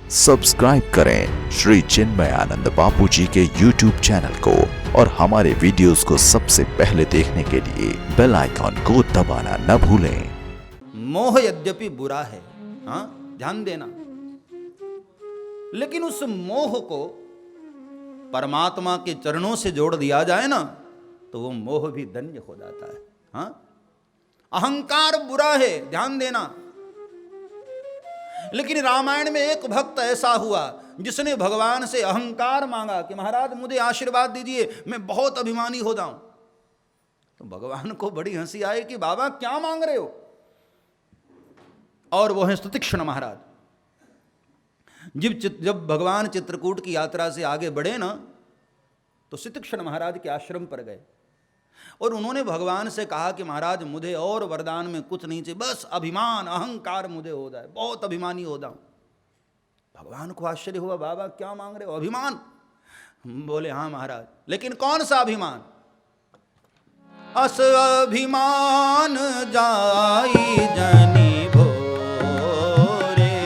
Subscribe करें श्री चिन्मयानंद बापू जी के YouTube channel को और हमारे वीडियोस को सबसे पहले देखने के लिए बेल आइकॉन को दबाना न भूलें। मोह यद्यपि बुरा है, हाँ ध्यान देना, लेकिन उस मोह को परमात्मा के चरणों से जोड़ दिया जाए ना तो वो मोह भी धन्य हो जाता है। हाँ, अहंकार बुरा है, ध्यान देना, लेकिन रामायण में एक भक्त ऐसा हुआ जिसने भगवान से अहंकार मांगा कि महाराज मुझे आशीर्वाद दीजिए, मैं बहुत अभिमानी हो जाऊं। तो भगवान को बड़ी हंसी आई कि बाबा क्या मांग रहे हो। और वो है सुतीक्ष्ण महाराज। जब भगवान चित्रकूट की यात्रा से आगे बढ़े ना तो सुतीक्ष्ण महाराज के आश्रम पर गए और उन्होंने भगवान से कहा कि महाराज मुझे और वरदान में कुछ नहीं चाहिए, बस अभिमान अहंकार मुझे हो जाए, बहुत अभिमानी हो जाऊं। भगवान को आश्चर्य हुआ, बाबा क्या मांग रहे हो, अभिमान? बोले हाँ महाराज, लेकिन कौन सा अभिमान? अस अभिमान जाई जनी भोरे,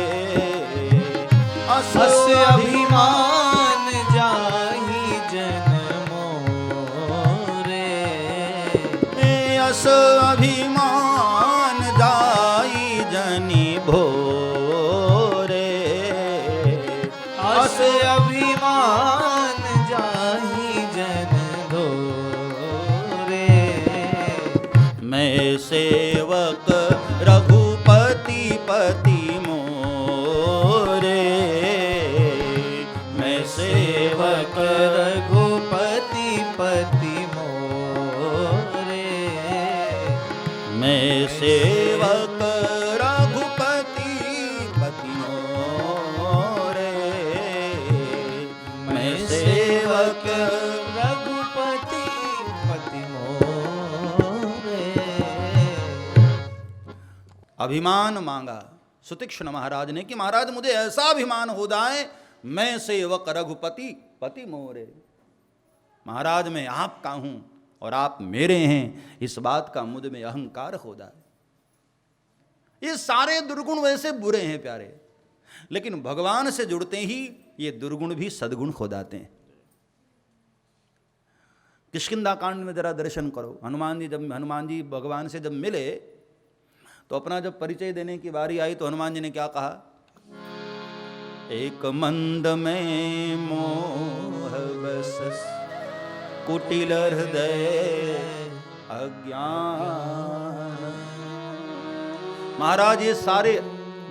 अस अभिमान जाही जन मोरे, अस अभिमान जाई जनी भोरे, अस अभिमान जाही जन धोरे। मैं सेवक रघुपति पति मोरे, मैं सेवक रघुपति पति मोरे, मैं सेवक रघुपति पति मोरे, मैं सेवक रघुपति पति मोरे। अभिमान मांगा सुतीक्ष्ण महाराज ने कि महाराज मुझे ऐसा अभिमान हो जाए, मैं सेवक रघुपति पति मोरे, महाराज मैं आपका हूं और आप मेरे हैं, इस बात का मुझ में अहंकार हो जाए। ये सारे दुर्गुण वैसे बुरे हैं प्यारे, लेकिन भगवान से जुड़ते ही ये दुर्गुण भी सद्गुण हो जाते हैं। किष्किंधा कांड में जरा दर्शन करो। हनुमान जी भगवान से जब मिले तो अपना जब परिचय देने की बारी आई तो हनुमान जी ने क्या कहा? एक मंद में मोह बस कुटिल हृदय अज्ञान। महाराज ये सारे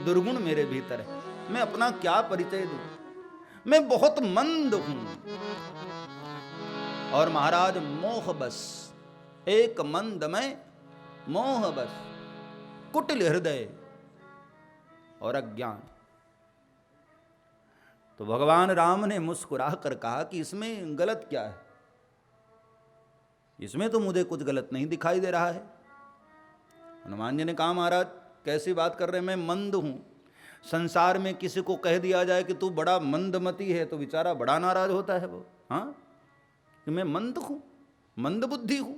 दुर्गुण मेरे भीतर है, मैं अपना क्या परिचय दूं, मैं बहुत मंद हूं। और महाराज मोह बस, एक मंद में मोह बस कुटिल हृदय और अज्ञान। तो भगवान राम ने मुस्कुरा कर कहा कि इसमें गलत क्या है, इसमें तो मुझे कुछ गलत नहीं दिखाई दे रहा है। हनुमान जी ने कहा महाराज कैसी बात कर रहे हैं, मैं मंद हूं। संसार में किसी को कह दिया जाए कि तू बड़ा मंदमती है तो बेचारा बड़ा नाराज होता है वो, हाँ कि मैं मंद हूं, मंद बुद्धि हूं।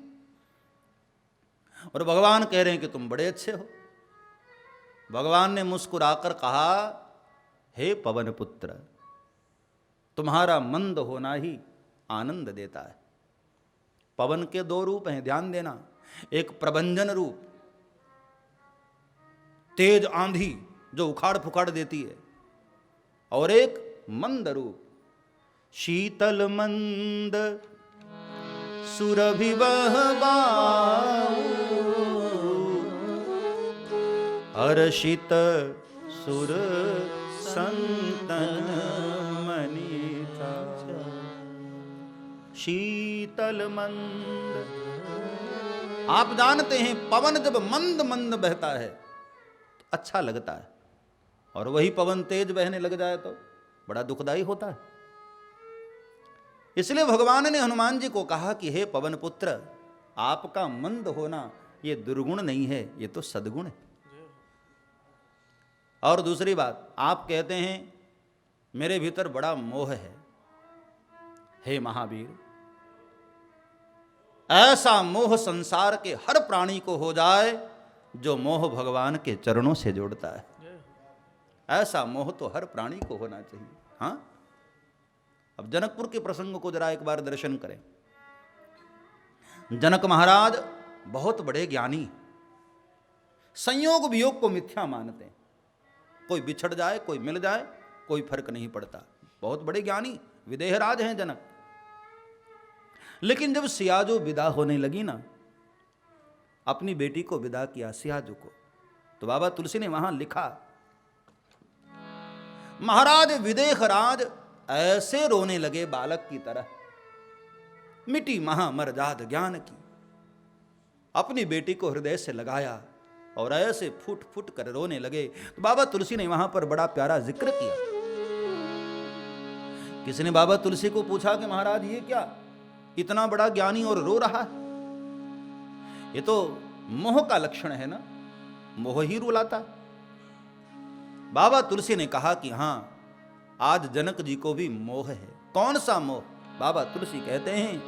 और भगवान कह रहे हैं कि तुम बड़े अच्छे हो। भगवान ने मुस्कुराकर कहा, हे पवन पुत्र, तुम्हारा मंद होना ही आनंद देता है। पवन के दो रूप हैं, ध्यान देना, एक प्रभंजन रूप, तेज आंधी जो उखाड़ फुखाड़ देती है, और एक मंद रूप, शीतल मंद सुरभिवह बाहु, हर्षित सुर संतन मनीषा। शीतल मंद, आप जानते हैं पवन जब मंद मंद बहता है तो अच्छा लगता है, और वही पवन तेज बहने लग जाए तो बड़ा दुखदाई होता है। इसलिए भगवान ने हनुमान जी को कहा कि हे पवन पुत्र, आपका मंद होना ये दुर्गुण नहीं है, ये तो सद्गुण है। और दूसरी बात, आप कहते हैं मेरे भीतर बड़ा मोह है। हे महावीर, ऐसा मोह संसार के हर प्राणी को हो जाए जो मोह भगवान के चरणों से जोड़ता है। ऐसा मोह तो हर प्राणी को होना चाहिए। हाँ, अब जनकपुर के प्रसंग को जरा एक बार दर्शन करें। जनक महाराज बहुत बड़े ज्ञानी, संयोग वियोग को मिथ्या मानते हैं। कोई बिछड़ जाए, कोई मिल जाए, कोई फर्क नहीं पड़ता। बहुत बड़े ज्ञानी विदेहराज हैं जनक। लेकिन जब सियाजो विदा होने लगी ना, अपनी बेटी को विदा किया सियाजो को, तो बाबा तुलसी ने वहां लिखा, महाराज विदेहराज ऐसे रोने लगे बालक की तरह, मिटी महामरजाद ज्ञान की। अपनी बेटी को हृदय से लगाया और ऐसे फूट फूट कर रोने लगे। तो बाबा तुलसी ने वहां पर बड़ा प्यारा जिक्र किया। किसी ने बाबा तुलसी को पूछा कि महाराज ये क्या, इतना बड़ा ज्ञानी और रो रहा है? ये तो मोह का लक्षण है ना, मोह ही रुलाता। बाबा तुलसी ने कहा कि हां, आज जनक जी को भी मोह है। कौन सा मोह? बाबा तुलसी कहते हैं,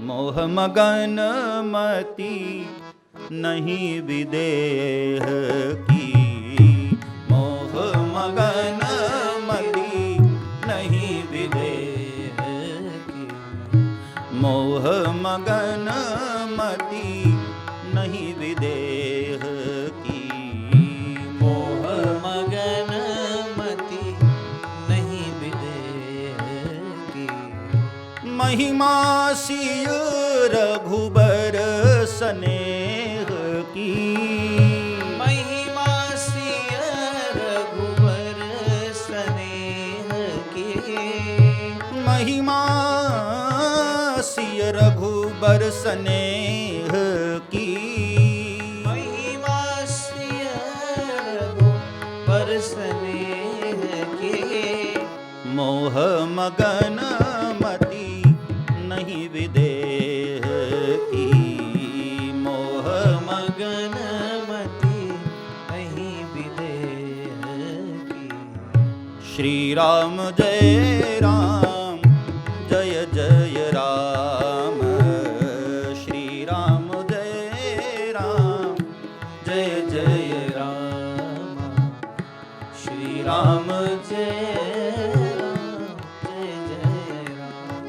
मोह मगन मति नहीं विदेह की, मोह मगन मति नहीं विदेह की, मोह मगन मति नहीं विदेह की, मोह मगन मति नहीं विदेह की, महिमा सिय रघुबर स्नेह की, महिमा सिय रघुबर स्नेह की, महिमा सिय रघुबर स्नेह की, महिमा सिय रघुबर स्नेह की, मोह मगन मति नहीं विदेह की, मोह मगन मति नहीं विदेह की। श्री राम जय राम, जय जय राम, श्री राम जय राम, जय जय राम, श्री राम जय राम, जय जय राम,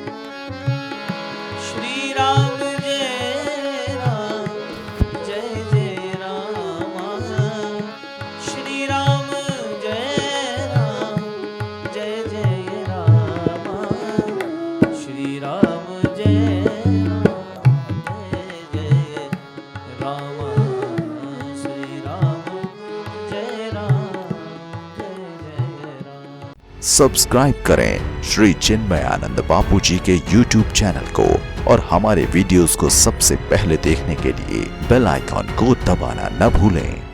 श्री राम जय राम, जय जय राम, श्री राम जय राम, जय जय राम, श्री राम जय राम, जय जय राम, श्री राम जय राम, जय जय राम। सब्सक्राइब करें श्री चिन्मयानंद बापू जी के YouTube चैनल को और हमारे वीडियोस को सबसे पहले देखने के लिए बेल आइकॉन को दबाना न भूलें।